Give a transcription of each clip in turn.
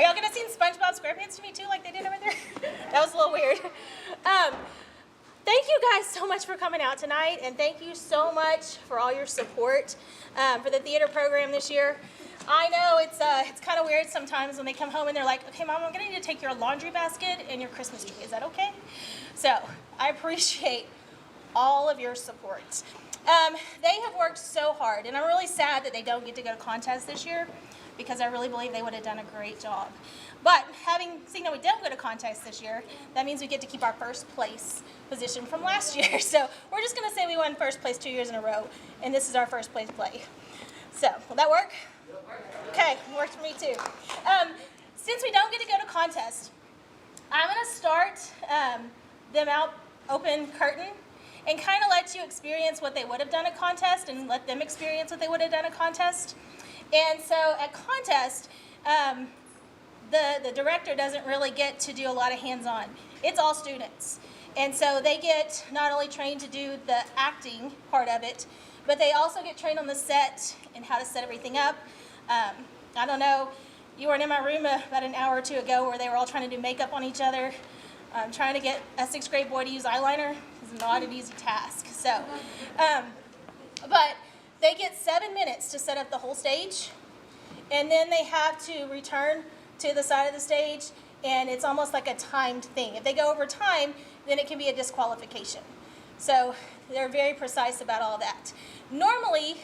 y'all gonna sing SpongeBob SquarePants to me too, like they did over there? That was a little weird. Thank you guys so much for coming out tonight, and thank you so much for all your support for the theater program this year. I know it's kind of weird sometimes when they come home and they're like, okay, Mom, I'm gonna need to take your laundry basket and your Christmas tree. Is that okay? So I appreciate all of your support. They have worked so hard, and I'm really sad that they don't get to go to contests this year because I really believe they would have done a great job. But having seen that we don't go to contests this year, that means we get to keep our first place position from last year. So we're just gonna say we won first place 2 years in a row, and this is our first place play. So, will that work? Okay, works for me too. Since we don't get to go to contest, I'm gonna start them out open curtain and kind of let you experience what they would have done at contest and let them experience what they would have done at contest. And so at contest, the director doesn't really get to do a lot of hands-on. It's all students. And so they get not only trained to do the acting part of it, but they also get trained on the set and how to set everything up. I don't know, you weren't in my room about an hour or two ago where they were all trying to do makeup on each other. Trying to get a 6th grade boy to use eyeliner is not an easy task. So, but they get 7 minutes to set up the whole stage, and then they have to return to the side of the stage, and it's almost like a timed thing. If they go over time, then it can be a disqualification. So they're very precise about all that. Normally,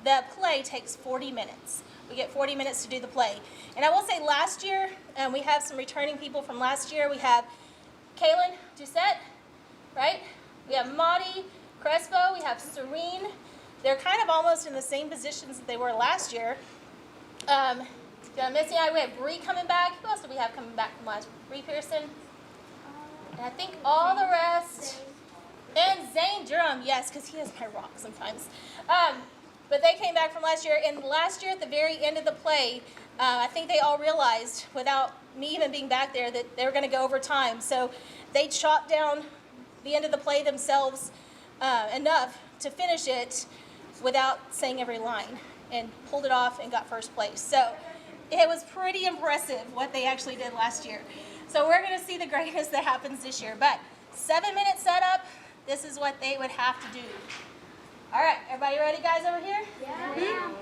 the play takes 40 minutes. We get 40 minutes to do the play. And I will say last year, we have some returning people from last year. We have Kaylin Doucette, right? We have Maudie Crespo. We have Serene. They're kind of almost in the same positions that they were last year. Missy and I, we have Bree coming back. Who else do we have coming back from last year? Bree Pearson. And I think all the rest. And Zane Durham, yes, because he has my rock sometimes. But they came back from last year, and last year at the very end of the play, I think they all realized, without me even being back there, that they were going to go over time. So they chopped down the end of the play themselves enough to finish it without saying every line, and pulled it off and got first place. So it was pretty impressive what they actually did last year. So we're going to see the greatness that happens this year. But 7-minute setup, this is what they would have to do. All right, everybody ready, guys, over here? Yeah. Mm-hmm.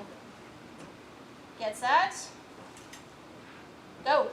Get set. Go.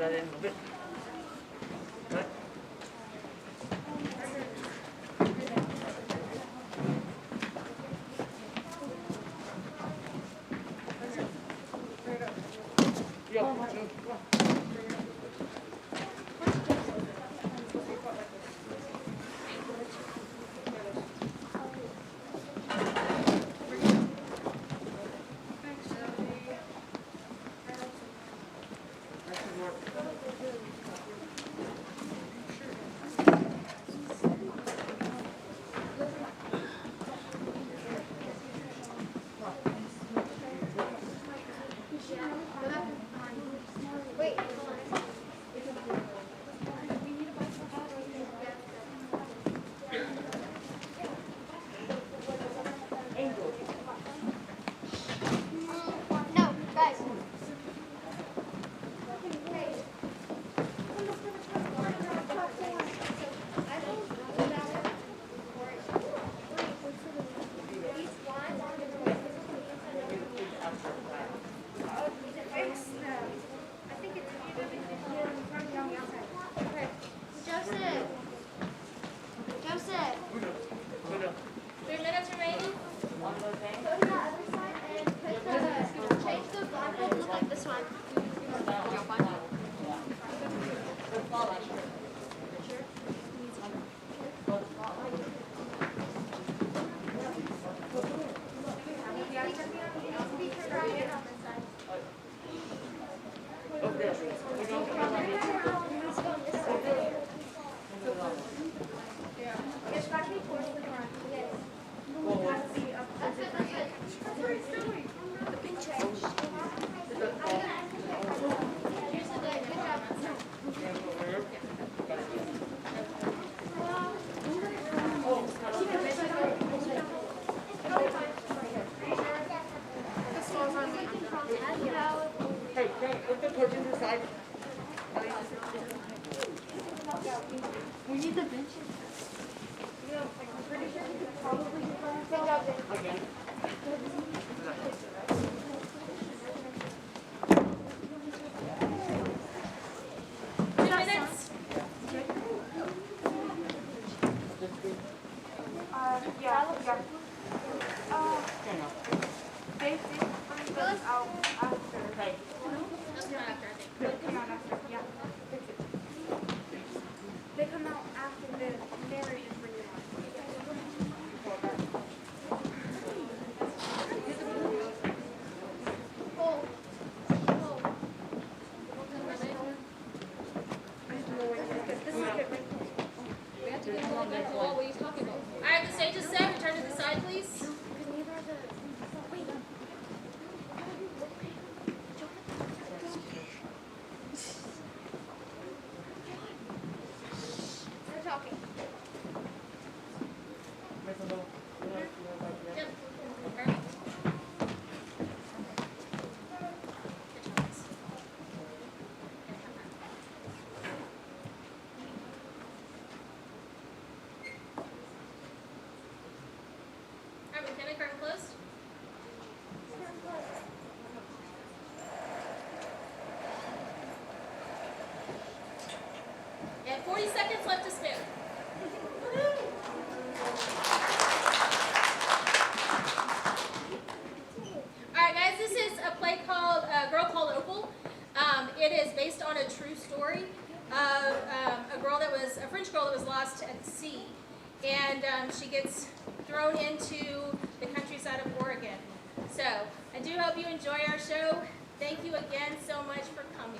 that in a bit. Right? No, guys. Joseph. Joseph. 3 minutes remaining. Go to the other side and change the blindfold to look like this one. Hey, put the curtains aside. We need the benches. I'm pretty sure you could probably Again. 2 minutes. Hey. They come out after the marriage is bringing All right, the stage is set. Return to the side, please. They're talking. Yep. Perfect. All right, McKenna, curtain closed. And 40 seconds left to spare. All right, guys, this is a play called Girl Called Opal. It is based on a true story of a French girl that was lost at sea, and she gets thrown into the countryside of Oregon. So I do hope you enjoy our show. Thank you again so much for coming.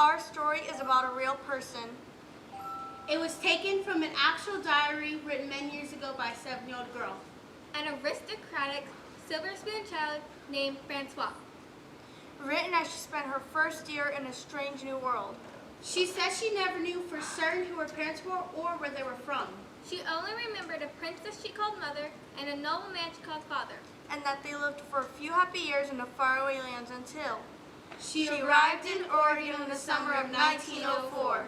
Our story is about a real person. It was taken from an actual diary written many years ago by a 7-year-old girl. An aristocratic silver spoon child named Francois. Written as she spent her first year in a strange new world. She said she never knew for certain who her parents were or where they were from. She only remembered a princess she called mother and a nobleman she called father. And that they lived for a few happy years in the faraway lands until She arrived in Oregon in the summer of 1904.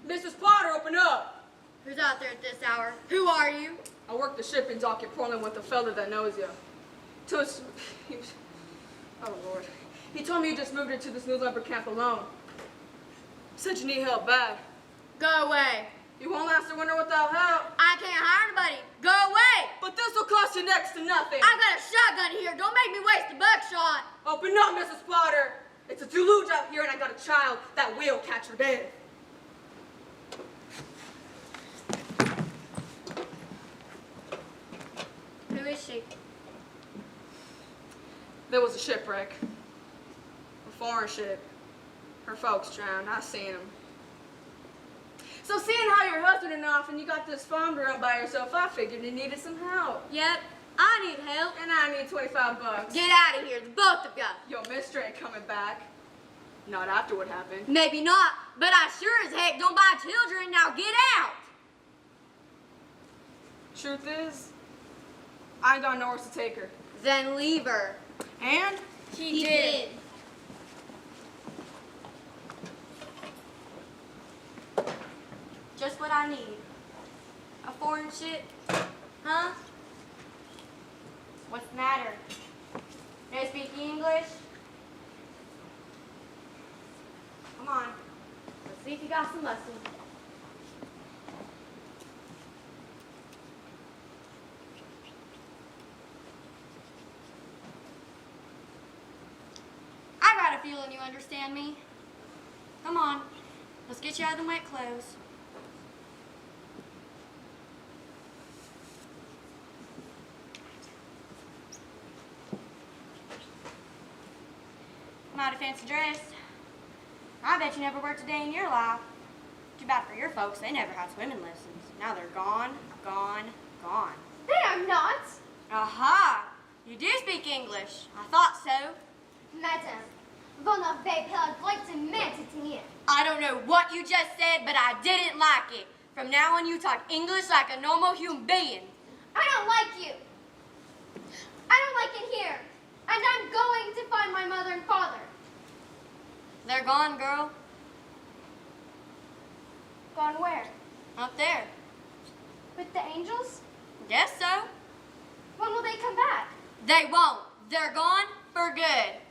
Mrs. Potter, open up! Who's out there at this hour? Who are you? I work the shipping dock in Portland with a fella that knows you. Oh Lord. He told me you just moved into this new lumber camp alone. Said you need help bad. Go away. You won't last the winter without help. I can't hire anybody. Go away. But this will cost you next to nothing. I've got a shotgun here. Don't make me waste a buckshot. Open up, Mrs. Potter. It's a deluge out here and I got a child that will catch her death. Who is she? There was a shipwreck. A foreign ship. Her folks drowned. I seen them. So seeing how your husband and off and you got this farm to run by yourself, I figured you needed some help. Yep, I need help. And I need 25 bucks. Get out of here, the both of you. Your mister ain't coming back. Not after what happened. Maybe not, but I sure as heck don't buy children. Now get out. Truth is, I ain't got nowhere to take her. Then leave her. And He did. Just what I need. A foreign ship? Huh? What's the matter? No speak English? Come on. Let's see if you got some muscle. I got a feeling you understand me. Come on. Let's get you out of the wet clothes. Mighty fancy dress. I bet you never worked a day in your life. Too bad for your folks, they never had swimming lessons. Now they're gone, gone, gone. They are not. Aha! You do speak English. I thought so. Madame, vous n'avez pas le droit de m'entretenir. I don't know what you just said, but I didn't like it. From now on, you talk English like a normal human being. I don't like you. I don't like it here. And I'm going to find my mother and father. They're gone, girl. Gone where? Up there. With the angels? Guess so. When will they come back? They won't. They're gone for good.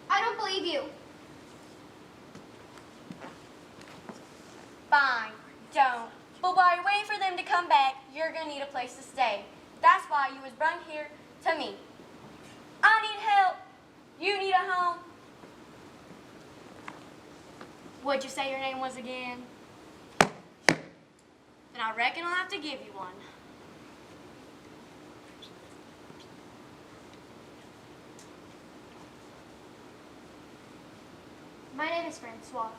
I don't believe you. Fine, don't. But while you're waiting for them to come back, you're gonna need a place to stay. That's why you was brung here to me. I need help. You need a home. What'd you say your name was again? Then I reckon I'll have to give you one. My name is Francois.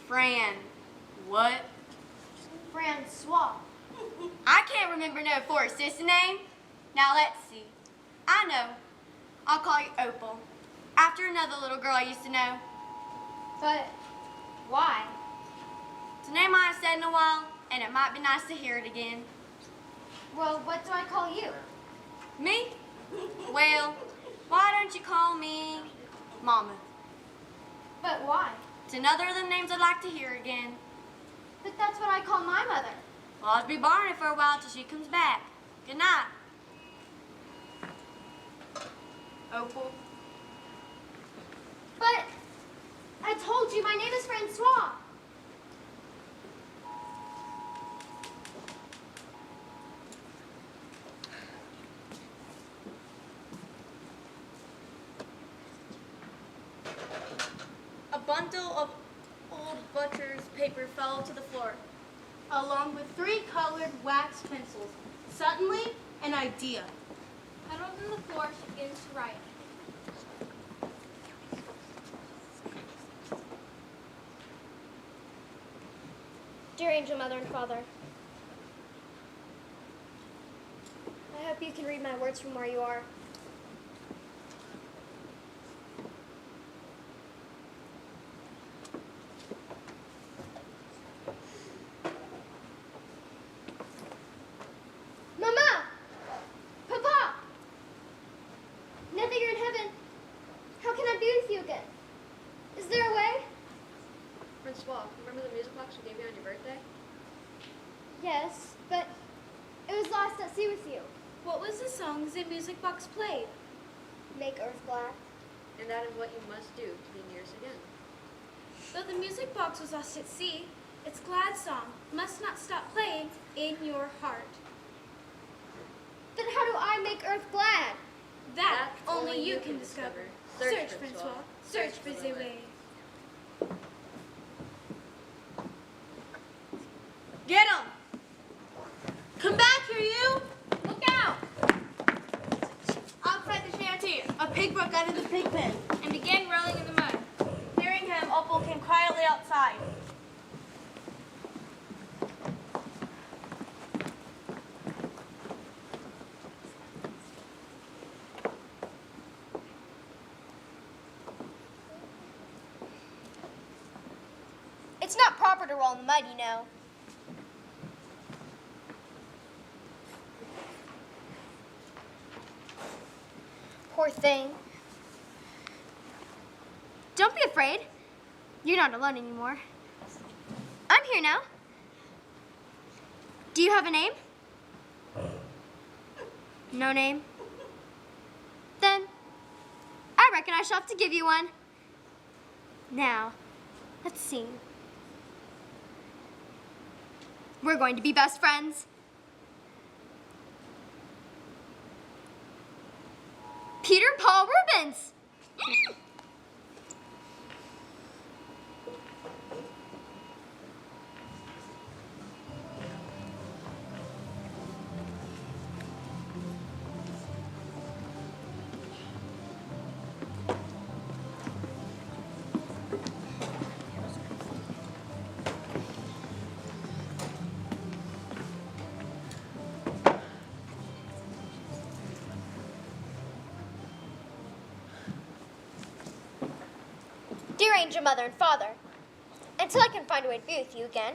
Fran. What? Francois. I can't remember no four sister name. Now let's see. I know. I'll call you Opal. After another little girl I used to know. But why? It's a name I haven't said in a while, and it might be nice to hear it again. Well, what do I call you? Me? Well, why don't you call me Mama? But why? It's another of them names I'd like to hear again. But that's what I call my mother. Well, I'll be borrowing it for a while till she comes back. Good night. Opal. But I told you my name is Francois. A bundle of old butcher's paper fell to the floor. Along with 3 colored wax pencils. Suddenly, an idea. Huddled on the floor, she begins to write. Dear angel mother and father, I hope you can read my words from where you are. Mama! Papa! Now that you're in heaven, how can I be with you again? Is there a way? Francois, remember the music box we gave you on your birthday? Yes, but it was lost at sea with you. What was the song the music box played? Make earth glad. And that is what you must do to be near us again. Though the music box was lost at sea, its glad song must not stop playing in your heart. Then how do I make earth glad? That only you can discover. Search, Francois. Search for the way. Get him! Come back here, you! Look out! Outside the shanty, a pig broke out of the pig pen. And began rolling in the mud. Hearing him, Opal came quietly outside. It's not proper to roll in the mud, you know. Poor thing. Don't be afraid. You're not alone anymore. I'm here now. Do you have a name? No name? Then, I reckon I shall have to give you one. Now, let's see. We're going to be best friends. Peter Paul Rubens. Dear angel mother and father, until I can find a way to be with you again,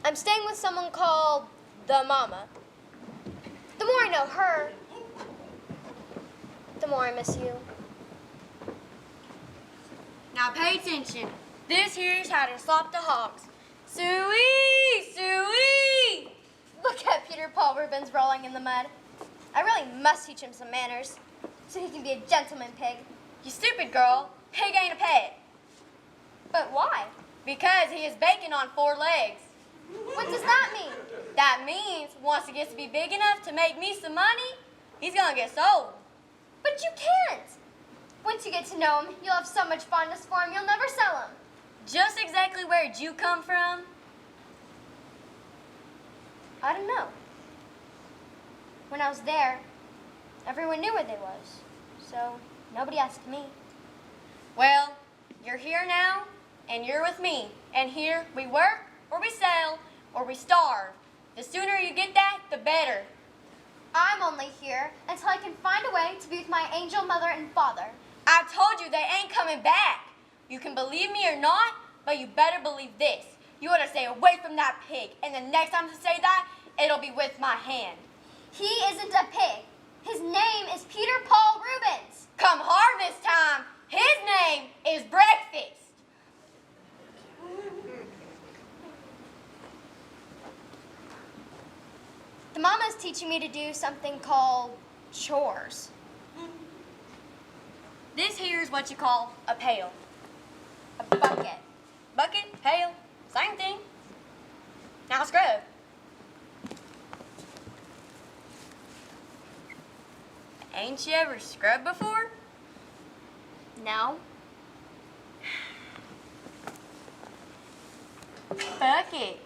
I'm staying with someone called the Mama. The more I know her, the more I miss you. Now pay attention. This here's how to slop the hogs. Suey! Suey! Look at Peter Paul Rubens rolling in the mud. I really must teach him some manners, so he can be a gentleman pig. You stupid girl. Pig ain't a pet. But why? Because he is bacon on 4 legs. What does that mean? That means once he gets to be big enough to make me some money, he's gonna get sold. But you can't. Once you get to know him, you'll have so much fondness for him, you'll never sell him. Just exactly where'd you come from? I don't know. When I was there, everyone knew where they was, so nobody asked me. Well, you're here now, and you're with me. And here we work, or we sell, or we starve. The sooner you get that, the better. I'm only here until I can find a way to be with my angel mother and father. I told you they ain't coming back. You can believe me or not, but you better believe this. You ought to stay away from that pig, and the next time to say that, it'll be with my hand. He isn't a pig. His name is Peter Paul Rubens. Come harvest time, his name is breakfast. The mama's teaching me to do something called chores. This here is what you call a pail. A bucket. Bucket, pail, same thing. Now scrub. Ain't you ever scrubbed before? No. Bucket,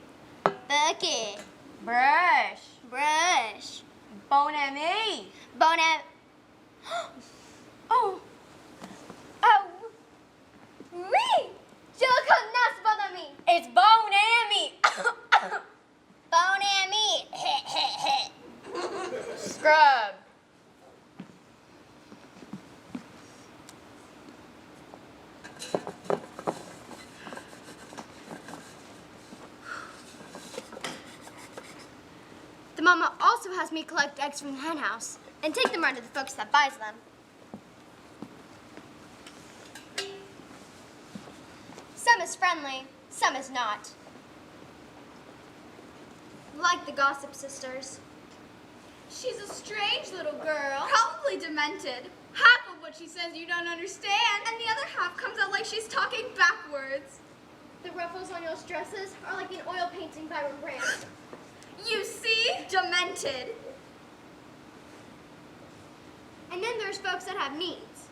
Bucket. brush, Brush. bon ami. Bonnet. Oh. Oh. Me. Je le connais, bon ami. It's bon ami. Bon ami. Scrub. The mama also has me collect eggs from the hen house and take them around to the folks that buys them. Some is friendly, some is not. Like the Gossip Sisters. She's a strange little girl. Probably demented. Half of what she says you don't understand, and the other half comes out like she's talking backwards. The ruffles on your dresses are like an oil painting by Rembrandt. You see? Demented. And then there's folks that have needs.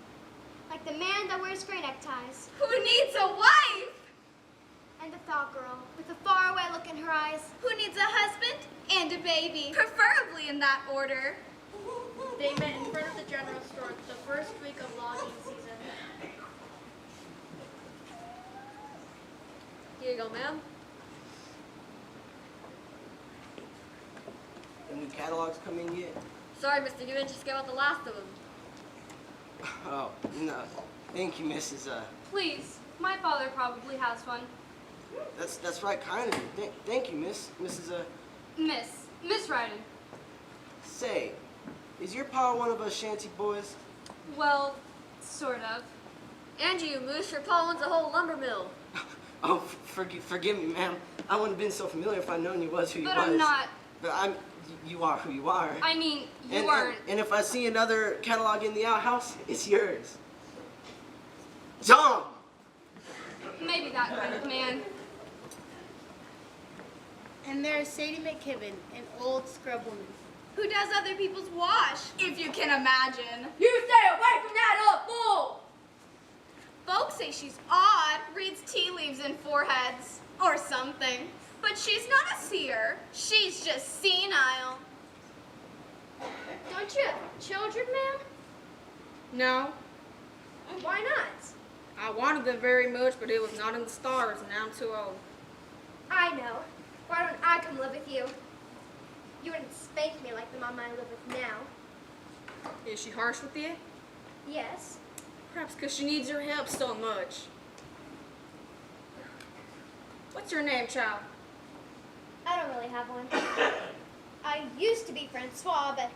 Like the man that wears gray neckties. Who needs a wife? And the thought girl with a faraway look in her eyes. Who needs a husband and a baby? Preferably in that order. They met in front of the general store the first week of logging season. Here you go, ma'am. The new catalogs come in yet? Sorry, Mr. Newman, just got out the last of them. Oh, no. Thank you, Mrs. Please, my father probably has one. That's right, kind of you. Thank you, Mrs. Miss Ryden. Say, is your pa one of us shanty boys? Well, sort of. Angie, you moose, your pa owns a whole lumber mill. Oh, forgive me, ma'am. I wouldn't have been so familiar if I'd known you was who you But was. I'm not. But you are who you are. I mean, you and, aren't. And if I see another catalog in the outhouse, it's yours. John! Maybe that kind of man. And there's Sadie McKibben, an old scrub woman. Who does other people's wash, if you can imagine. You stay away from that old fool! Folks say she's odd, reads tea leaves in foreheads, or something. But she's not a seer. She's just senile. Don't you have children, ma'am? No, Why not? I wanted them very much, but it was not in the stars, and now I'm too old. I know. Why don't I come live with you? You wouldn't spank me like the mama I live with now. Is she harsh with you? Yes. Perhaps because she needs your help so much. What's your name, child? I don't really have one. I used to be Francois, but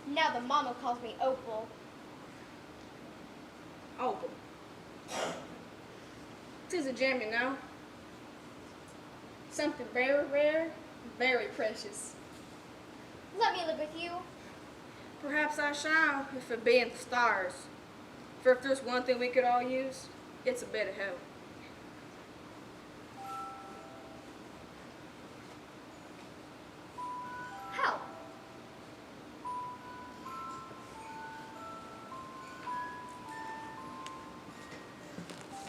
now the mama calls me Opal. Opal. 'Tis a gem, you know. Something very rare, very precious. Let me live with you. Perhaps I shall, if it be in the stars. For if there's one thing we could all use, it's a bit of help. Help.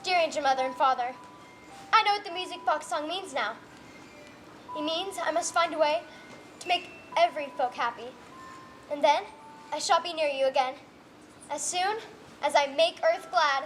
Dear Angel Mother and Father, I know what the music box song means now. It means I must find a way to make every folk happy. And then I shall be near you again, as soon as I make earth glad.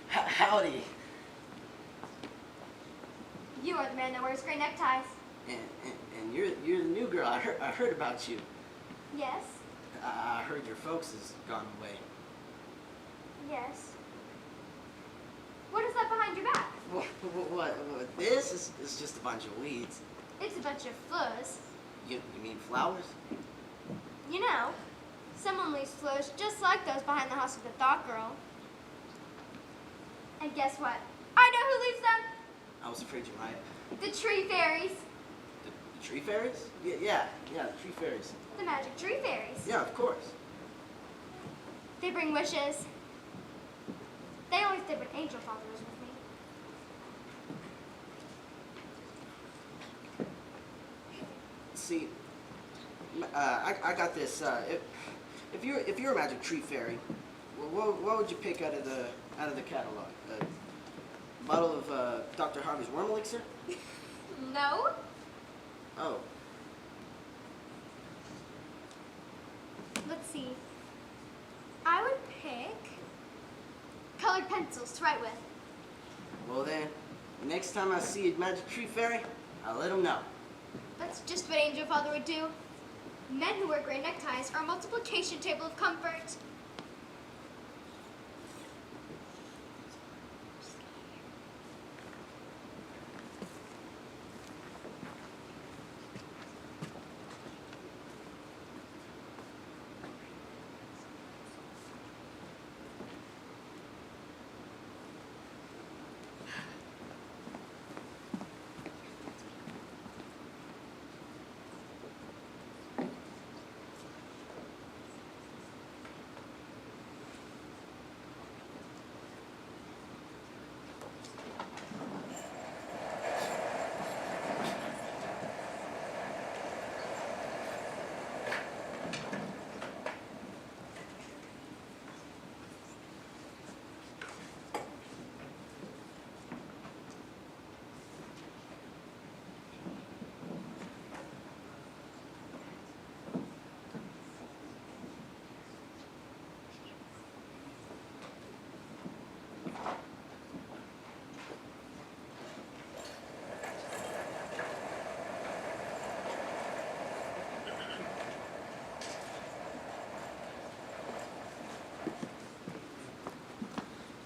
Howdy. You are the man that wears gray neckties. And you're the new girl. I heard about you. Yes, I heard your folks has gone away. yes. What is that behind your back? What? This is just a bunch of weeds. It's a bunch of flowers. You mean flowers? You know, someone leaves flowers just like those behind the house of the Thought Girl. And guess what? I know who leaves them. I was afraid you might. The tree fairies. The tree fairies? Yeah, the tree fairies. The magic tree fairies. Yeah, of course. They bring wishes. They always did when Angel Father was with me. See, I got this. If you're a magic tree fairy, what would you pick out of the catalog? A bottle of Dr. Harvey's worm elixir? No? Oh, Let's see. I would pick colored pencils to write with. well then, next time I see a magic tree fairy, I'll let him know. That's just what Angel Father would do. Men who wear gray neckties are a multiplication table of comfort.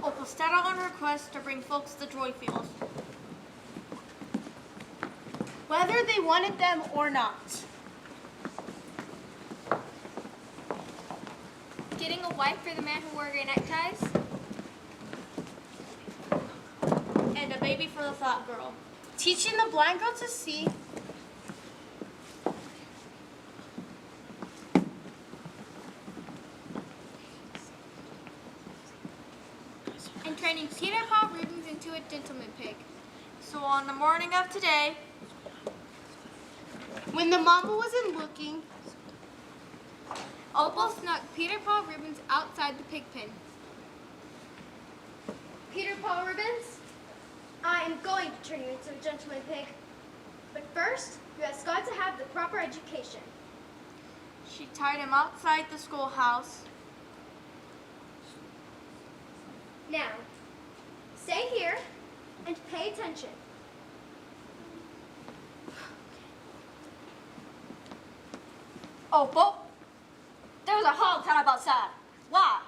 Opal set out on a request to bring folks to Joyfield, whether they wanted them or not. Getting a wife for the man who wore gray neckties? And a baby for the Thought Girl. Teaching the blind girl to see. And training Peter Paul Rubens into a gentleman pig. So on the morning of today, when the mama wasn't looking, Opal snuck Peter Paul Rubens outside the pig pen. Peter Paul Rubens, I am going to turn you into a gentleman pig. But first, you have got to have the proper education. she tied him outside the schoolhouse. Now, stay here and pay attention. Opal, there was a hog tied up outside. Why?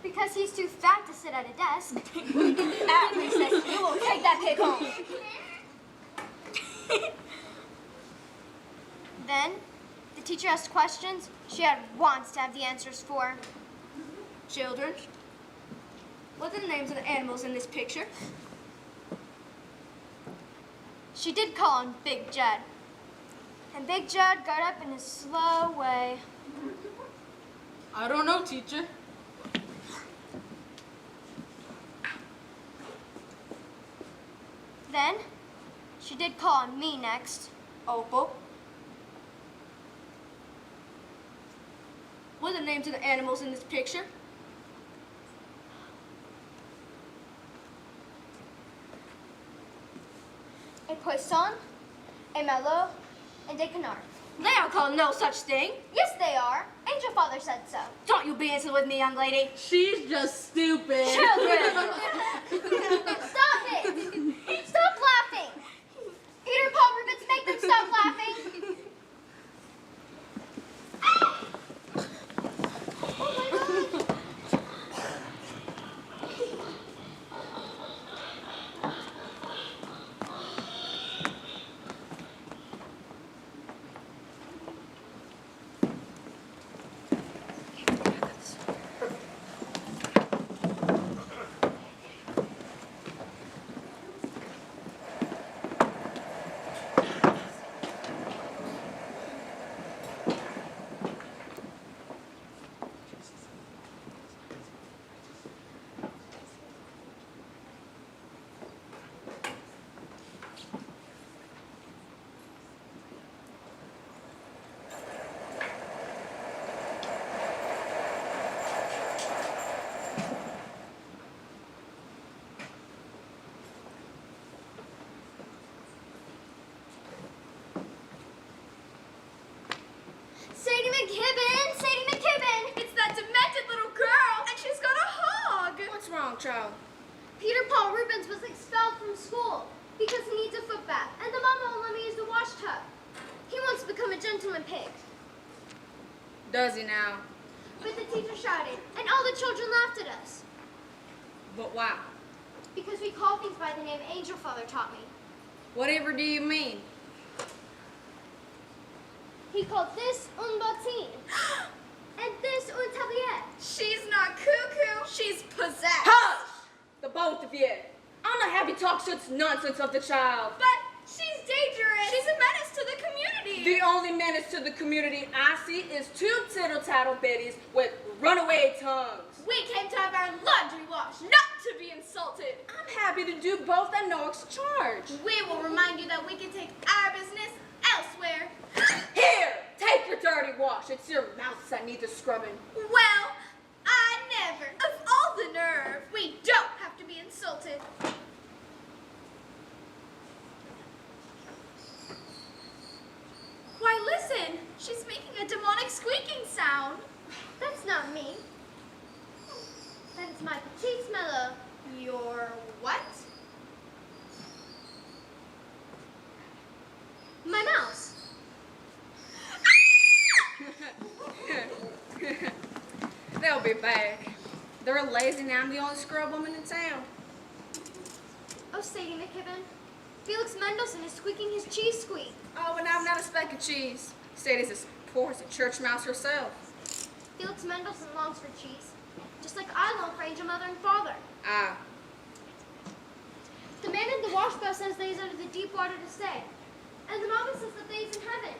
Because he's too fat to sit at a desk. At recess, you will take that pig home. Then, the teacher asked questions she had wants to have the answers for. Children, what are the names of the animals in this picture? She did call on Big Jed. And Big Jed got up in a slow way. I don't know, teacher. Then, she did call on me next. Opal. What are the names of the animals in this picture? A poisson, a malot, and a canard. They are called no such thing. Yes, they are. Angel Father said so. Don't you be innocent with me, young lady. She's just stupid. Children! Stop it! Stop laughing! Peter, Paul, Rubens, make them stop laughing. Oh my God! Sadie McKibben! Sadie McKibben! It's that demented little girl, and she's got a hog. What's wrong, child? Peter Paul Rubens was expelled from school because he needs a foot bath, and the mama won't let me use the wash tub. He wants to become a gentleman pig. Does he now? But the teacher shouted, and all the children laughed at us. But why? Because we call things by the name Angel Father taught me. Whatever do you mean? He called this un botin, and this un tablier. She's not cuckoo, she's possessed. Hush! The both of you. I'm not happy to talk such nonsense of the child. But she's dangerous. She's a menace to the community. The only menace to the community I see is two tittle-tattle biddies with runaway tongues. We came to have our laundry washed, not to be insulted. I'm happy to do both at no extra charge. We will remind you that we can take our business elsewhere. Here, take your dirty wash. It's your mouths that need the scrubbing. Well, I never. Of all the nerve, we don't have to be insulted. Why, listen. She's making a demonic squeaking sound. That's not me. That is my petite mellow. Your what? My mouse. They'll be back. They're lazy now. I'm the only scrub woman in town. Oh, Sadie McKibben. Felix Mendelssohn is squeaking his cheese squeak. Oh, but I'm not a speck of cheese. Sadie's as poor as a church mouse herself. Felix Mendelssohn longs for cheese, just like I long for Angel Mother and Father. Ah, The man in the washbowl says that he's under the deep water to stay, and the mama says that he's in heaven.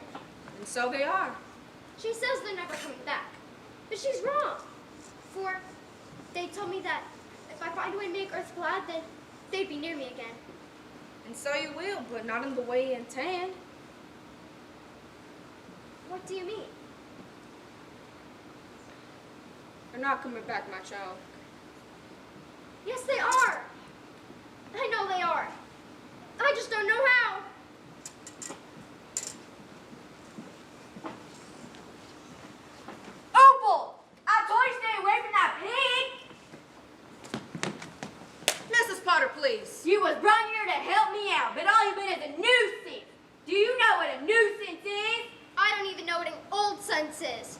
and so they are. She says they're never coming back, but she's wrong. For they told me that if I find a way to make Earth glad, then they'd be near me again. And so you will, but not in the way you intend. What do you mean? They're not coming back, my child. Yes, they are. I know they are. I just don't know how. Opal! I told you to stay away from that pig! Mrs. Potter, please. You was brought here to help me out, but all you've been is a nuisance. Do you know what a nuisance is? I don't even know what an old sense is.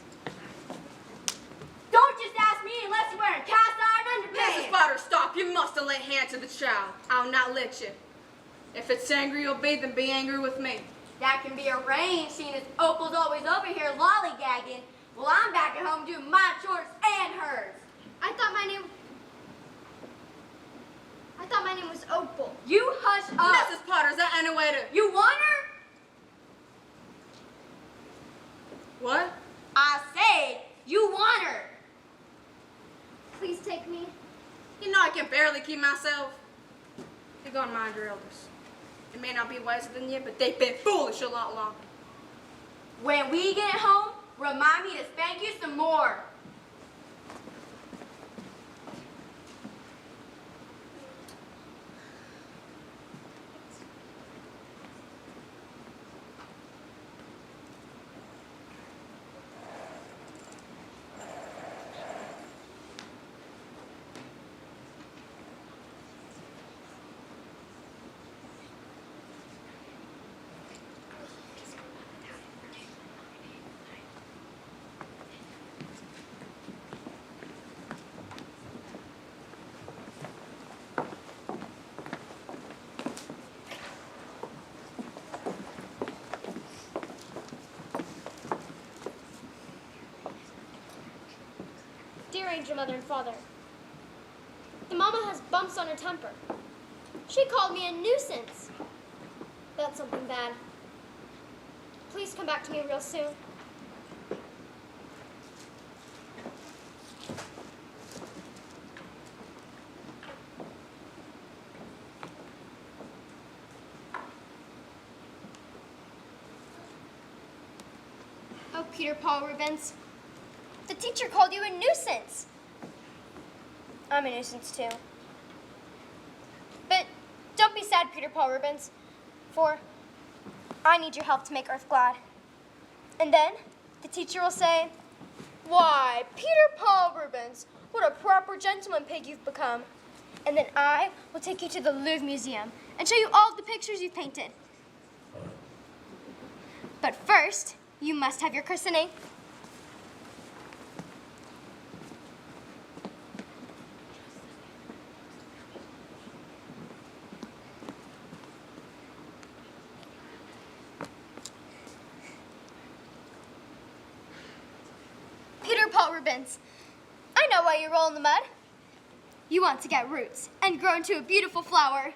Don't just ask me unless you're wearing cast iron Mrs. underpants. Potter, stop. You mustn't lay hand to the child. I'll not let you. If it's angry you'll be, then be angry with me. That can be arranged, seeing as Opal's always over here lollygagging. Well, I'm back at home doing my chores and hers. I thought my name was Opal. You hush up. Mrs. Potter, is that any way to... You want her? What? I said you want her. Please take me. You know I can barely keep myself. You're gonna mind your elders. They may not be wiser than you, but they've been foolish a lot longer. When we get home, remind me to spank you some more. dearings your mother and father. The mama has bumps on her temper. She called me a nuisance. That's something bad. Please come back to me real soon. Oh, Peter Paul Rubens. The teacher called you a nuisance. I'm a nuisance too. But don't be sad, Peter Paul Rubens, for I need your help to make Earth glad. And then the teacher will say, "Why, Peter Paul Rubens, what a proper gentleman pig you've become." And then I will take you to the Louvre Museum and show you all of the pictures you've painted. But first, you must have your christening. Peter Paul Rubens, I know why you roll in the mud. You want to get roots and grow into a beautiful flower.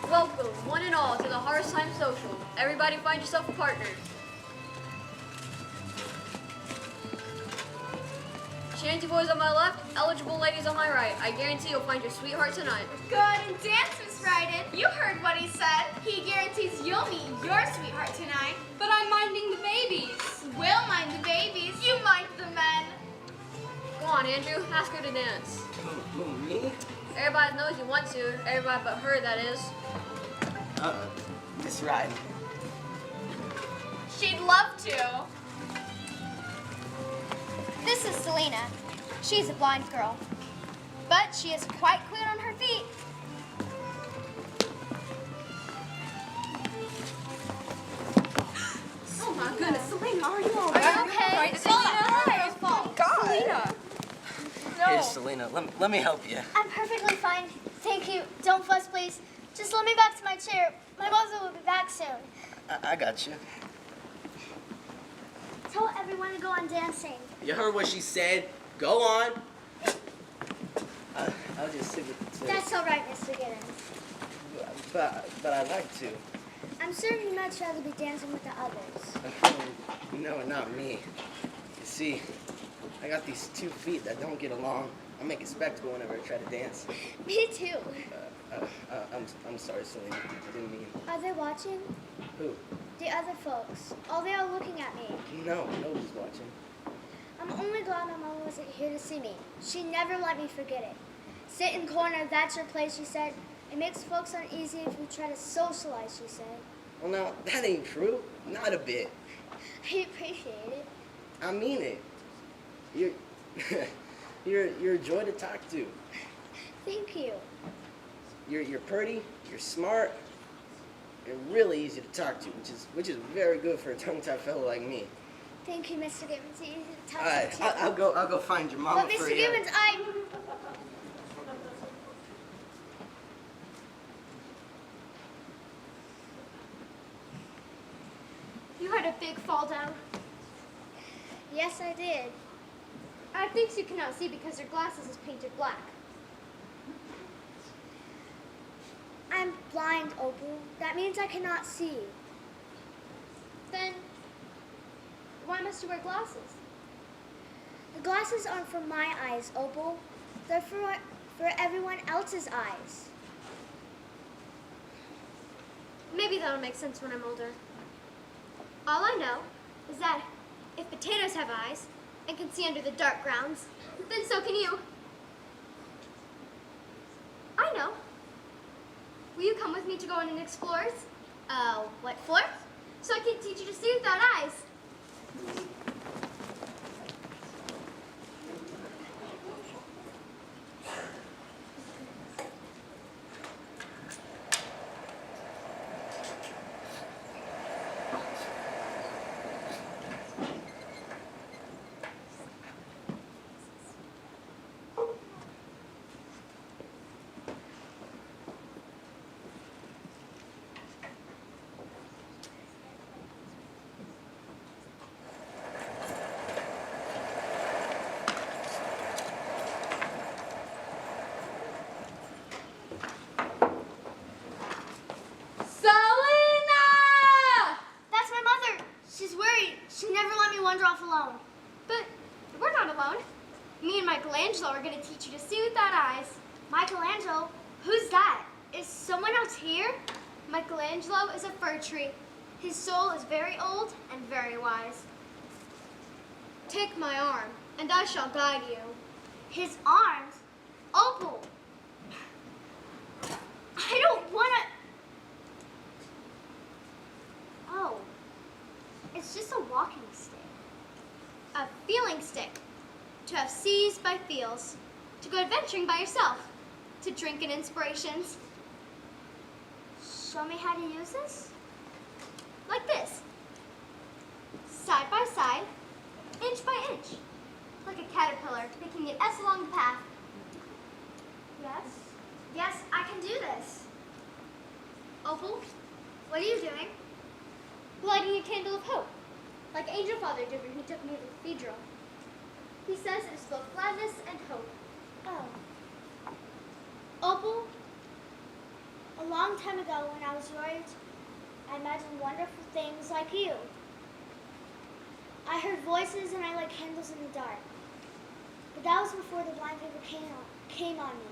Welcome, one and all, to the Harshheim Social. Everybody find yourself a partner. Shanty boys on my left, eligible ladies on my right. I guarantee you'll find your sweetheart tonight. Go ahead and dance, Miss Ryden. You heard what he said. He guarantees you'll meet your sweetheart tonight. But I'm minding the babies. We'll mind the babies. You mind the men. Go on, Andrew, ask her to dance. Who, me? Everybody knows you want to. Everybody but her, that is. Miss Ryden. She'd love to. This is Selena. She's a blind girl, but she is quite clear on her feet. Oh my goodness, Selena, are you all Are you okay? Selena! Here, Selena, let me help you. I'm perfectly fine. Thank you. Don't fuss, please. Just let me back to my chair. My mother will be back soon. I got you. Tell everyone to go on dancing. You heard what she said. Go on. I'll just sit with the That's all right, Mr. Giddens. But I'd like to. I'm sure you'd much rather be dancing with the others. No, not me. You see, I got these 2 feet that don't get along. I make a spectacle whenever I try to dance. Me too. I'm sorry, Selena. I didn't mean. Are they watching? Who? The other folks. Oh, they are looking at me. No, nobody's watching. I'm only glad my mama wasn't here to see me. She never let me forget it. Sit in corner, that's your place, she said. It makes folks uneasy if you try to socialize, she said. Well, now, that ain't true. Not a bit. I appreciate it. I mean it. You're a joy to talk to. Thank you. You're pretty, you're smart, you're really easy to talk to, which is very good for a tongue-tied fellow like me. Thank you, Mr. Gibbons. You can All talk right, to too. I'll go find your mama But for Mr. you. Gibbons, You had a big fall down. Yes, I did. I think you cannot see because your glasses is painted black. blind, Opal. That means I cannot see. Then, why must you wear glasses? The glasses aren't for my eyes, Opal. They're for everyone else's eyes. Maybe that'll make sense when I'm older. All I know is that if potatoes have eyes and can see under the dark grounds, then so can you. I know. Will you come with me to go on an explorers? What for? So I can teach you to see without eyes. That's my mother. She's worried. She never let me wander off alone. But we're not alone. Me and Michelangelo are going to teach you to see without eyes. Michelangelo? Who's that? Is someone else here? Michelangelo is a fir tree. His soul is very old and very wise. Take my arm, and I shall guide you. His arms? Opal! I don't want to... Oh. It's just a walking stick. A feeling stick. To have seized by feels. To go adventuring by yourself. To drink in inspirations. Show me how to use this? Like this. Side by side, inch by inch. Like a caterpillar making an S along the path. Yes? Yes, I can do this. Opal, What are you doing? lighting a candle of hope. Like Angel Father did when he took me to the cathedral. He says it is full of gladness and hope. Oh. Opal, a long time ago when I was your age, I imagined wonderful things like you. I heard voices and I lit candles in the dark. But that was before the blind fever came on me.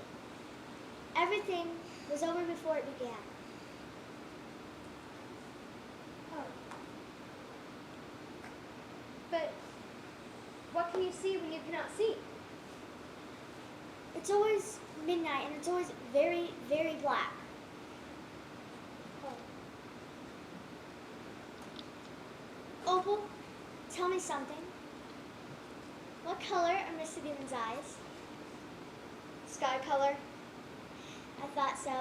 Everything was over before it began. Oh. But what can you see when you cannot see? It's always midnight and it's always very, very black. Opal, tell me something. What color are Mr. Beeman's eyes? Sky color. I thought so.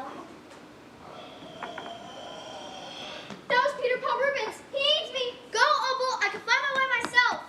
That was Peter Paul Rubens. He needs me. Go, Opal! I can find my way myself!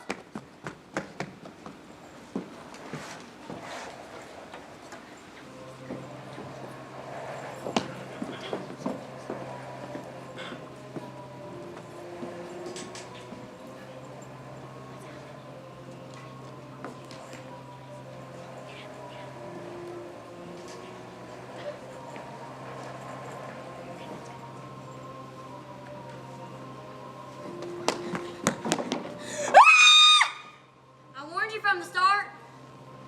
I warned you from the start.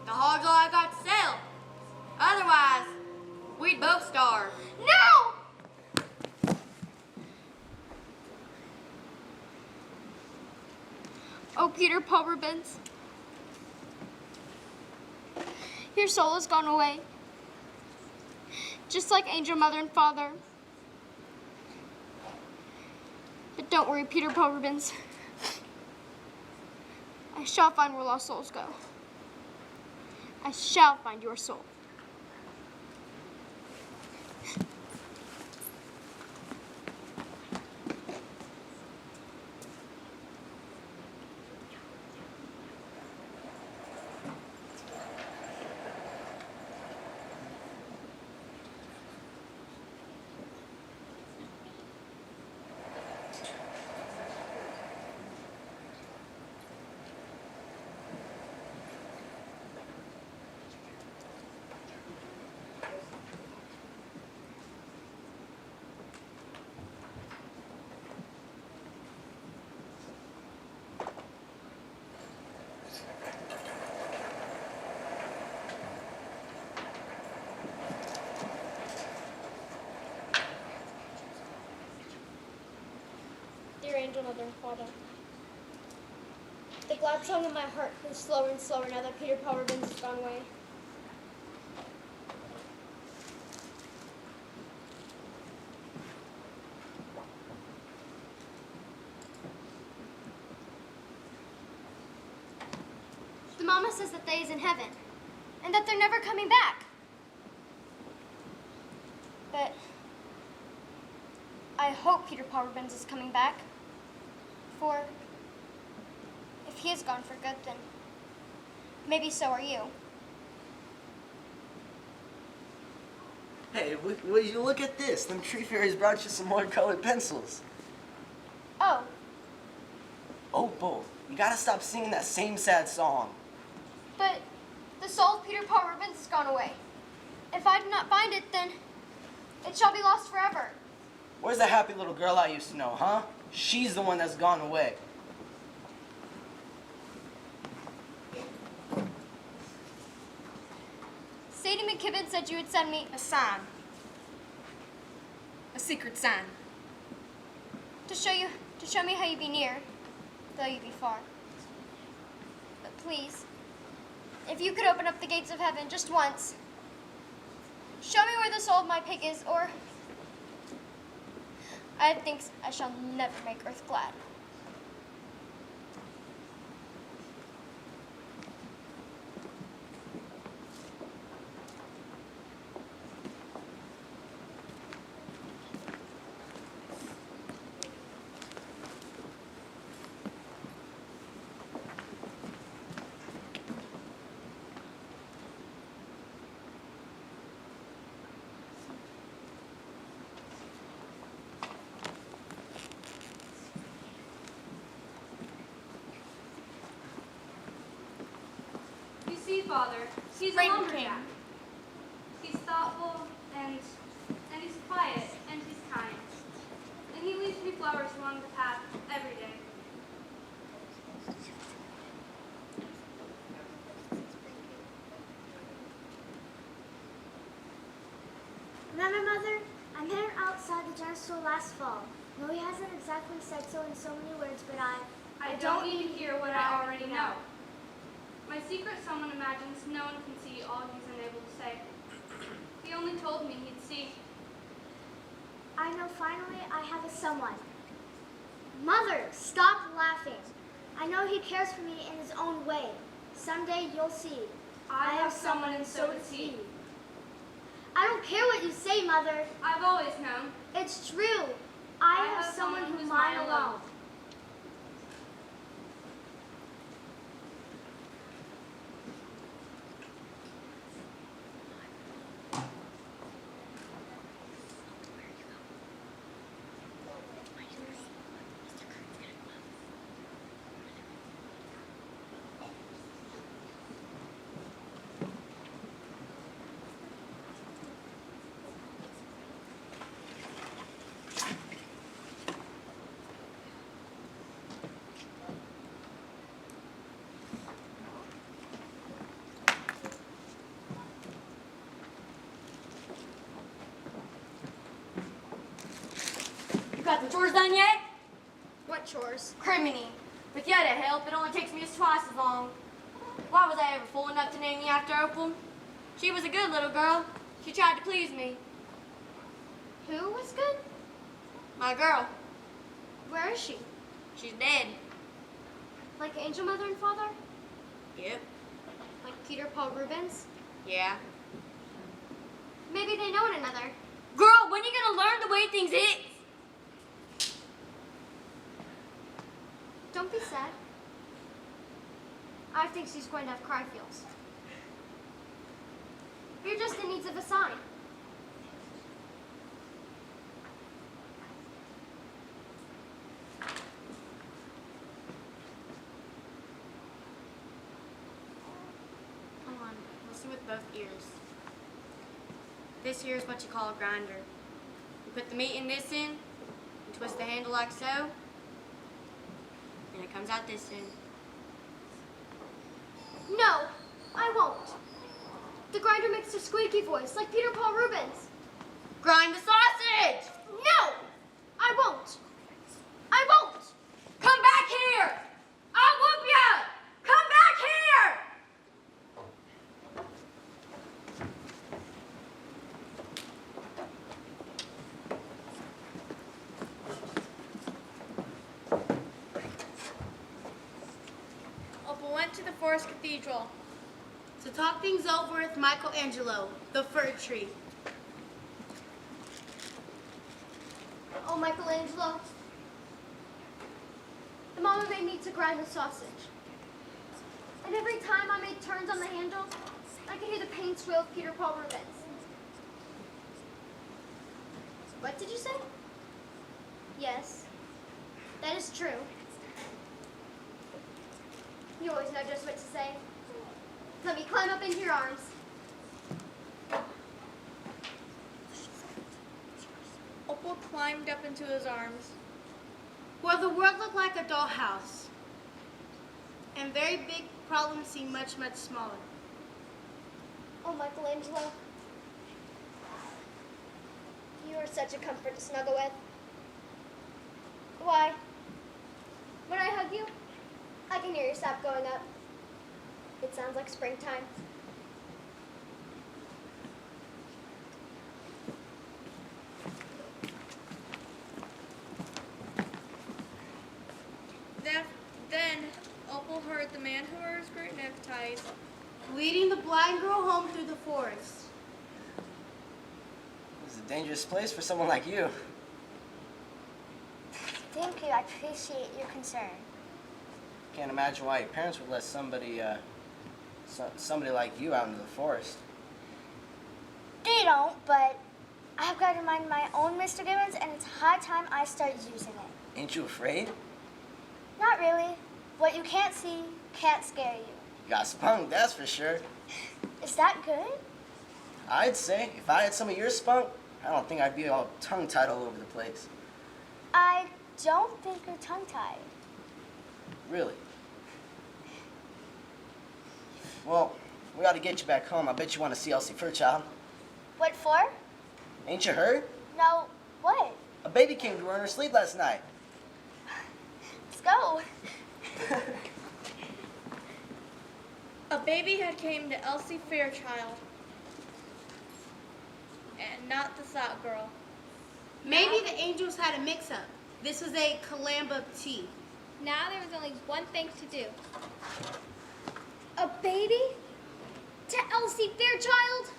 The hog's all I got to sell. Otherwise, we'd both starve. No! Oh, Peter Paul Rubens. Your soul has gone away. Just like Angel Mother and Father. But don't worry, Peter Paul Rubens. I shall find where lost souls go. I shall find your soul. Dear angel mother and father, the glad song in my heart goes slower and slower now that Peter Paul Rubens has gone away. The mama says that they is in heaven and that they're never coming back. But I hope Peter Paul Rubens is coming back. For if he is gone for good, then maybe so are you. Hey, will you look at this? Them tree fairies brought you some more colored pencils. Oh, Oh, Bo, you gotta stop singing that same sad song. but the soul of Peter Paul Rubens has gone away. If I do not find it, then it shall be lost forever. Where's the happy little girl I used to know, huh? She's the one that's gone away. Sadie McKibben said you would send me A sign. A secret sign. to show me how you be near, though you be far. But please, if you could open up the gates of heaven just once, show me where the soul of my pig is, or I have things I shall never make earth glad. You see, Father, he's a Raymond lumberjack. He's thoughtful and he's quiet and he's kind. And he leaves me flowers along the path every day. Remember, Mother? I met him outside the general store last fall. No, he hasn't exactly said so in so many words, but I don't need to hear what I already know. My secret someone imagines no one can see all he's unable to say. He only told me he'd see. I know finally I have a someone. Mother, stop laughing. I know he cares for me in his own way. Someday you'll see. I have someone and so does he. I don't care what you say, Mother. I've always known. It's true. I have someone who's mine alone. You got the chores done yet? What chores? Criminy. With you to help, it only takes me just twice as long. Why was I ever fool enough to name you after Opal? She was a good little girl. She tried to please me. Who was good? My girl. Where is she? She's dead. Like angel mother and father? Yep. Like Peter Paul Rubens? Yeah. Maybe they know one another. Girl, when you gonna learn the way things is? Don't be sad. I think she's going to have cry feels. You're just in need of a sign. Come on, listen with both ears. This here is what you call a grinder. You put the meat in this end, and twist the handle like so, and it comes out this end. No, I won't. The grinder makes a squeaky voice like Peter Paul Rubens. Grind the sausage! No, I won't. I won't. to the Forest Cathedral. To talk things over with Michelangelo, the fir tree. Oh, Michelangelo. The mama made me to grind the sausage. And every time I made turns on the handle, I could hear the pain squeal of Peter Paul Rubens. What did you say? Yes, that is true. You always know just what to say. Let me climb up into your arms. Opal climbed up into his arms. Well, the world looked like a dollhouse. And very big problems seemed much, much smaller. Oh, Michelangelo. You are such a comfort to snuggle with. Why? When I hug you, I can hear your sap going up. It sounds like springtime. Then Opal heard the man who wears great neckties Leading the blind girl home through the forest. This is a dangerous place for someone like you. Thank you. I appreciate your concern. Can't imagine why your parents would let somebody like you out into the forest. They don't, but I've got to mind my own Mr. Gibbons, and it's high time I start using it. Ain't you afraid? Not really. What you can't see can't scare you. You got spunk, that's for sure. Is that good? I'd say, if I had some of your spunk, I don't think I'd be all tongue-tied all over the place. I don't think you're tongue-tied. Really? Well, we ought to get you back home. I bet you want to see Elsie Fairchild. What for? Ain't you heard? No, what? A baby came to her in her sleep last night. Let's go. A baby had came to Elsie Fairchild, and not the thought girl. Maybe the angels had a mix-up. This was a Calamba tea. Now there was only one thing to do. A baby? To Elsie Fairchild?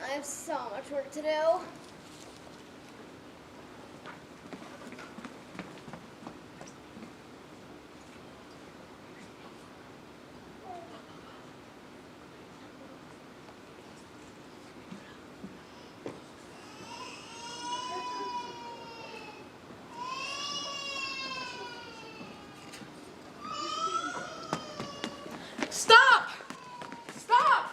I have so much work to do. Stop! Stop!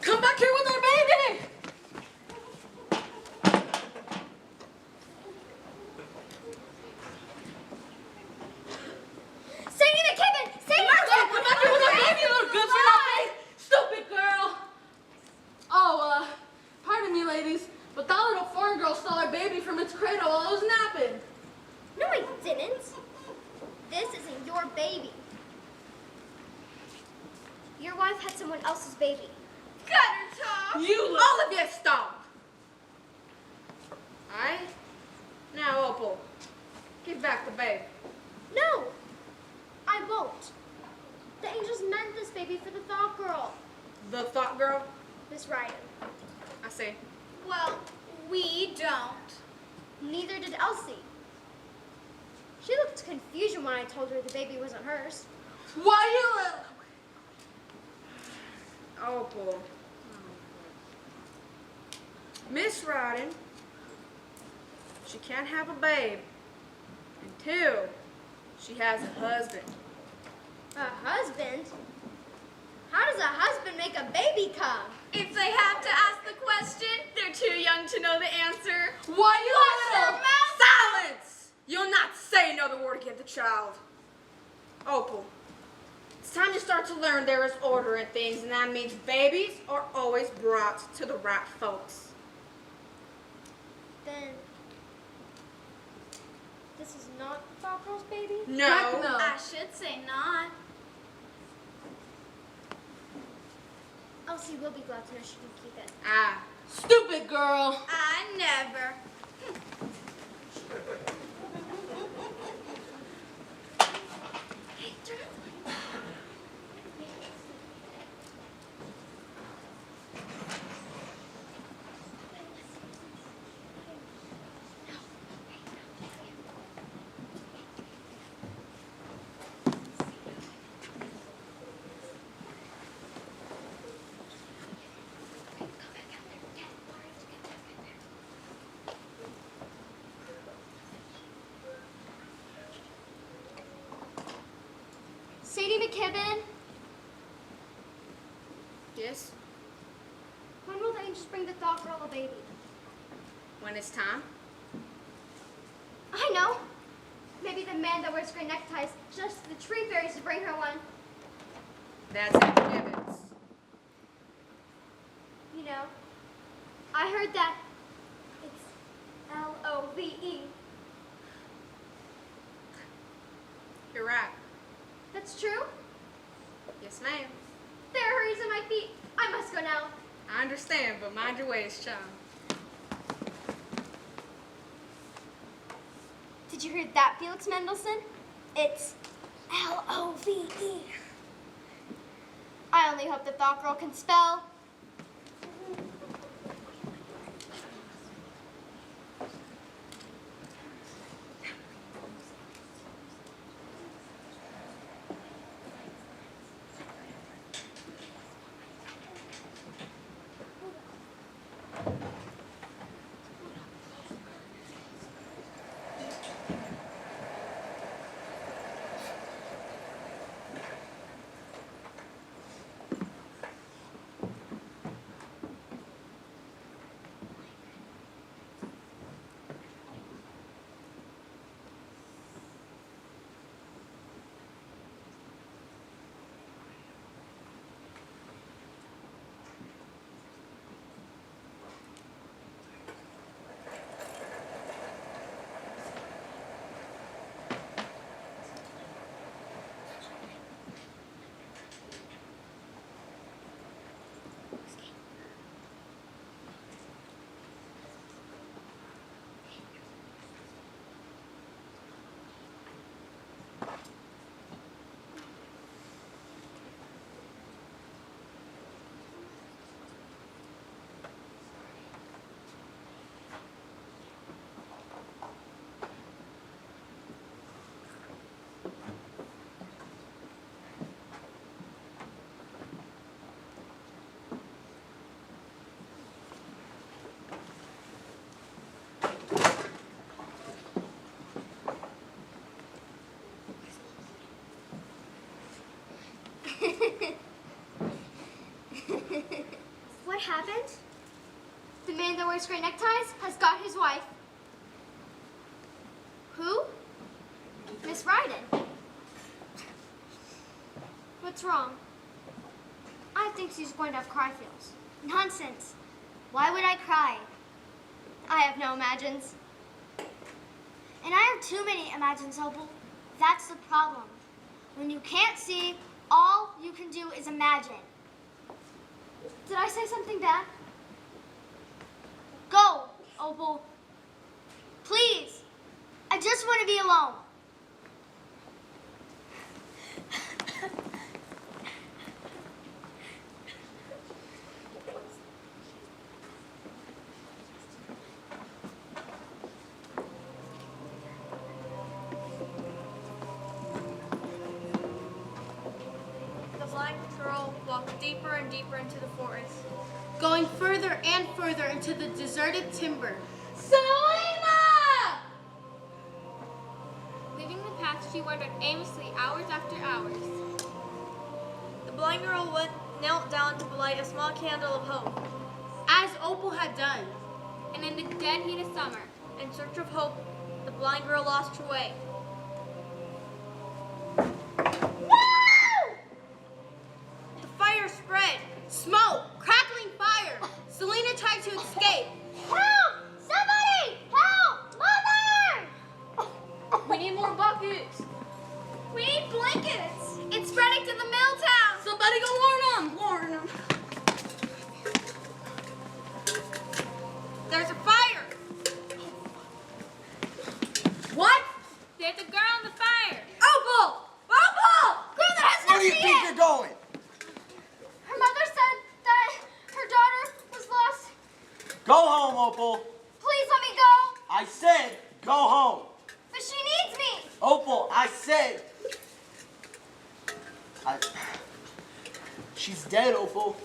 Come back here with our baby! Sadie McKibben! Sadie Come back here with our baby, you little good for nothing! Stupid girl! Oh, pardon me, ladies, but that little foreign girl stole our baby from its cradle while it was napping. No, I didn't. This isn't your baby. Your wife had someone else's baby. Gutter talk! You all of you stop! Alright? Now, Opal, give back the baby. No, I won't. The angels meant this baby for the thought girl, The thought girl? Miss Ryden. I say. Well, we don't. Neither did Elsie. She looked confusion when I told her the baby wasn't hers. Why you Opal. Miss Rodden, she can't have a babe until she has a husband. A husband? How does a husband make a baby come? If they have to ask the question, they're too young to know the answer. Why you Watch your little mouth! silence! You'll not say another word against the child. Opal, It's time to start to learn there is order in things, and that means babies are always brought to the right folks. Then this is not the Thought Girl's baby? No. Heck no. I should say not. Elsie will be glad to know she can keep it. Ah. Stupid girl. I never. Sadie McKibben, Yes? when will the angels bring the Thought Girl a baby? When it's time? I know. Maybe the man that wears gray neckties just the tree fairies to bring her one. That's Aunt Gibbons. You know, I heard that it's Love. You're right. That's true? Yes, ma'am. There are hurries on my feet. I must go now. I understand, but mind your ways, chum. Did you hear that, Felix Mendelssohn? It's Love. I only hope the Thought Girl can spell. What happened? The man that wears gray neckties has got his wife. Who? Miss Ryden. What's wrong? I think she's going to have cry feels. Nonsense. Why would I cry? I have no imagines. And I have too many imagines, Opal. That's the problem. When you can't see, all you can do is imagine. Did I say something bad? Go, Opal. Please. I just want to be alone. The blind girl walked deeper and deeper into the forest. Going further and further into the deserted timber. Selena! Leaving the path, she wandered aimlessly hours after hours. The blind girl knelt down to light a small candle of hope. As Opal had done. And in the dead heat of summer, in search of hope, the blind girl lost her way. No! around the fire. Opal! Opal! Girl, that has Where do you nothing think in. you're going? Her mother said that her daughter was lost. Go home, Opal. Please let me go. I said go home. But she needs me. Opal, I said. She's dead, Opal.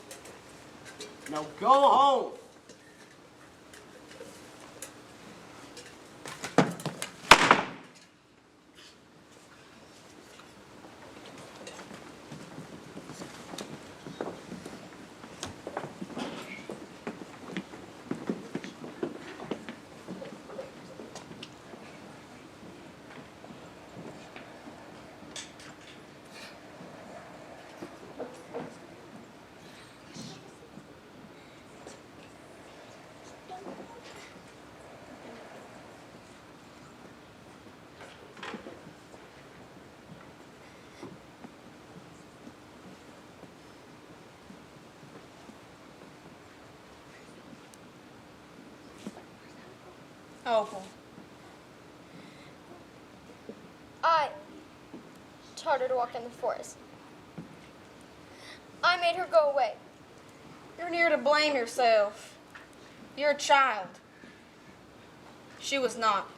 Now go home. Opal. I taught her to walk in the forest. I made her go away. You're near to blame yourself. You're a child. She was not.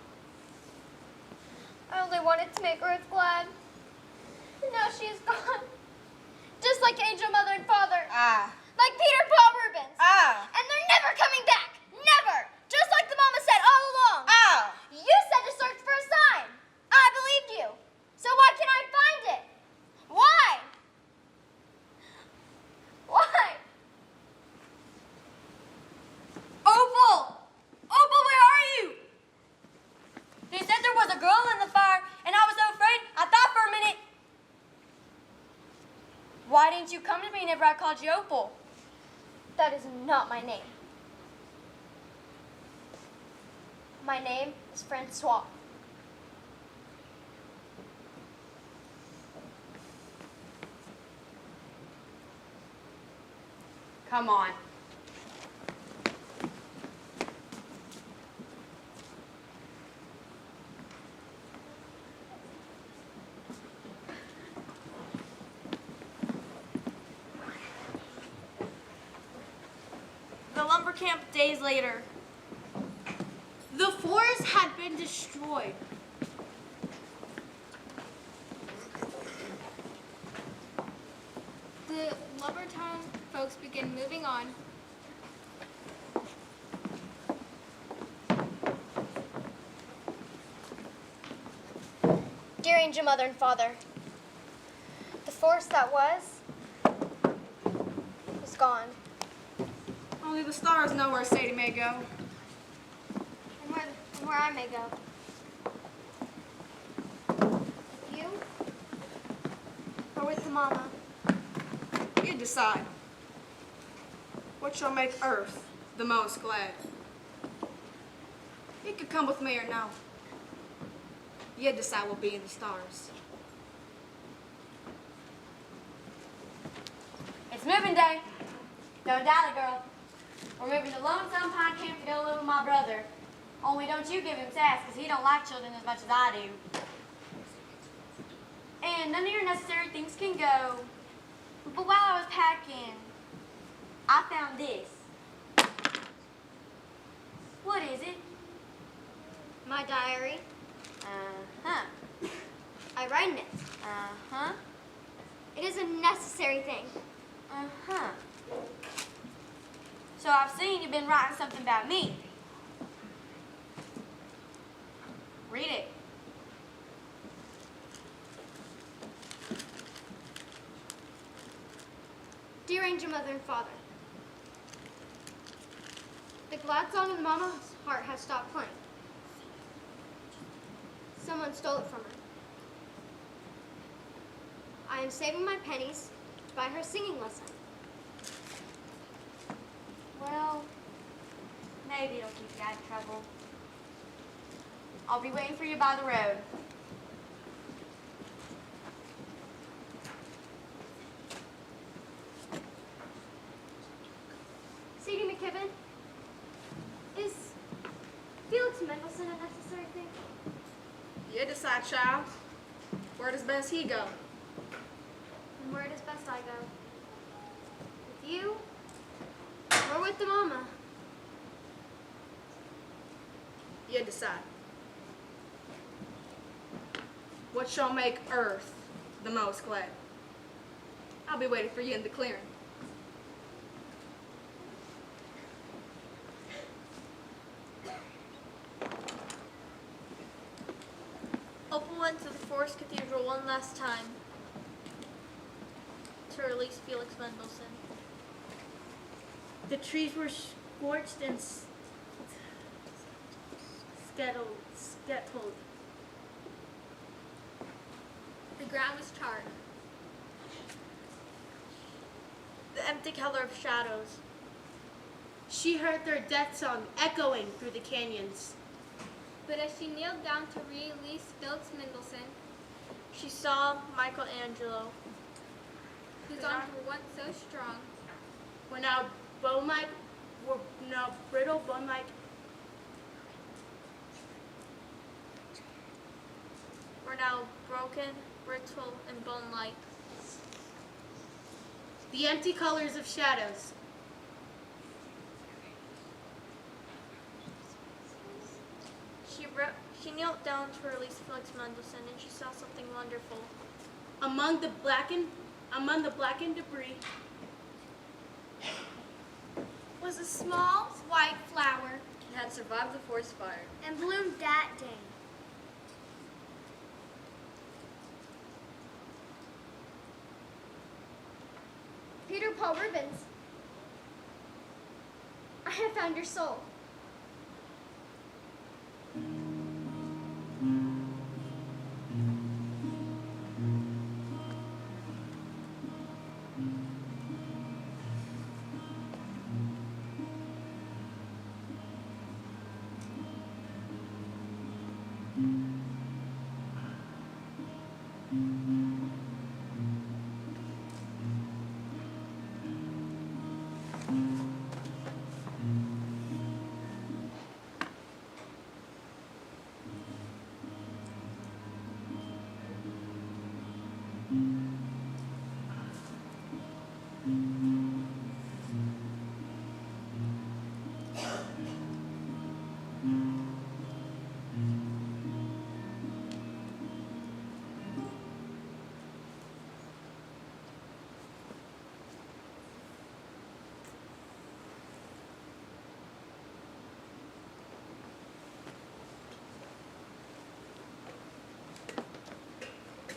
I only wanted to make Ruth glad. And now she is gone. Just like Angel Mother and Father. Ah. Like Peter Paul Rubens. Ah. And they're never coming back. Never. Just like the mama said all along. Ah. You said to search for a sign. I believed you. So why can't I find it? Why? Why? Opal! Opal, where are you? They said there was a girl in the fire, and I was so afraid, I thought for a minute. Why didn't you come to me whenever I called you Opal? That is not my name. My name is Francois. Come on. The lumber camp days later. The forest had been destroyed. The Lumbertown folks began moving on. Dear Angel Mother and Father, the forest that was gone. Only the stars know where Sadie may go. And where I may go. With you? Or with the mama? You decide. What shall make Earth the most glad? You could come with me or no. You decide we'll be in the stars. It's moving day. Don't doubt it, girl. We're moving to Lonesome Pine Camp to go live with my brother. Only don't you give him sass, because he don't like children as much as I do. And none of your necessary things can go. But while I was packing, I found this. What is it? My diary. Uh-huh. I write in it. Uh-huh. It is a necessary thing. Uh-huh. So I've seen you've been writing something about me. Read it. Dear Angel Mother and Father, the glad song in Mama's heart has stopped playing. Someone stole it from her. I am saving my pennies to buy her a singing lesson. Well, maybe it'll keep you out of trouble. I'll be waiting for you by the road. Sadie McKibben, is Felix Mendelssohn a necessary thing? You decide. decide, child. Where does best he go? And where does best I go? With you or with the mama? You decide. What shall make Earth the most glad? I'll be waiting for you in the clearing. Opal went to the Forest Cathedral one last time to release Felix Mendelssohn. The trees were scorched and scuttled. The ground was charred. The empty color of shadows. She heard their death song echoing through the canyons. But as she kneeled down to release Felix Mendelssohn, She saw Michelangelo. whose arms were once so strong, Were now brittle bone-like. Were now broken, brittle, and bone-like. The empty colors of shadows. She knelt down to release Felix Mendelssohn, and she saw something wonderful. Among the blackened debris was a small white flower It had survived the forest fire. And bloomed that day. Peter Paul Rubens, I have found your soul.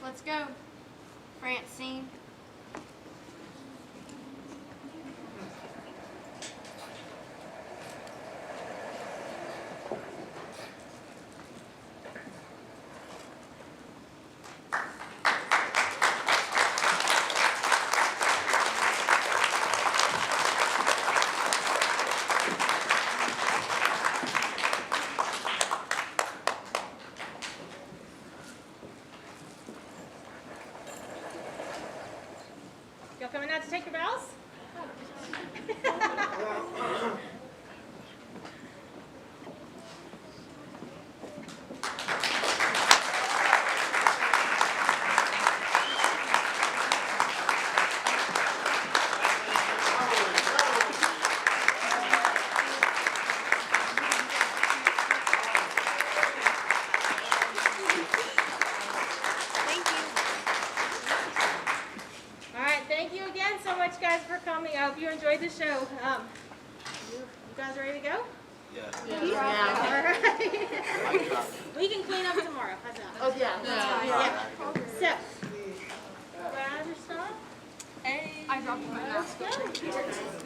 Let's go, Francine. Y'all coming out to take your vows? All right, thank you again so much, guys, for coming. I hope you enjoyed the show. You guys ready to go? Yeah. All right. We can clean up tomorrow. How's that? Oh, yeah. Yeah. So, grab your stuff. I dropped my mask. Let's go.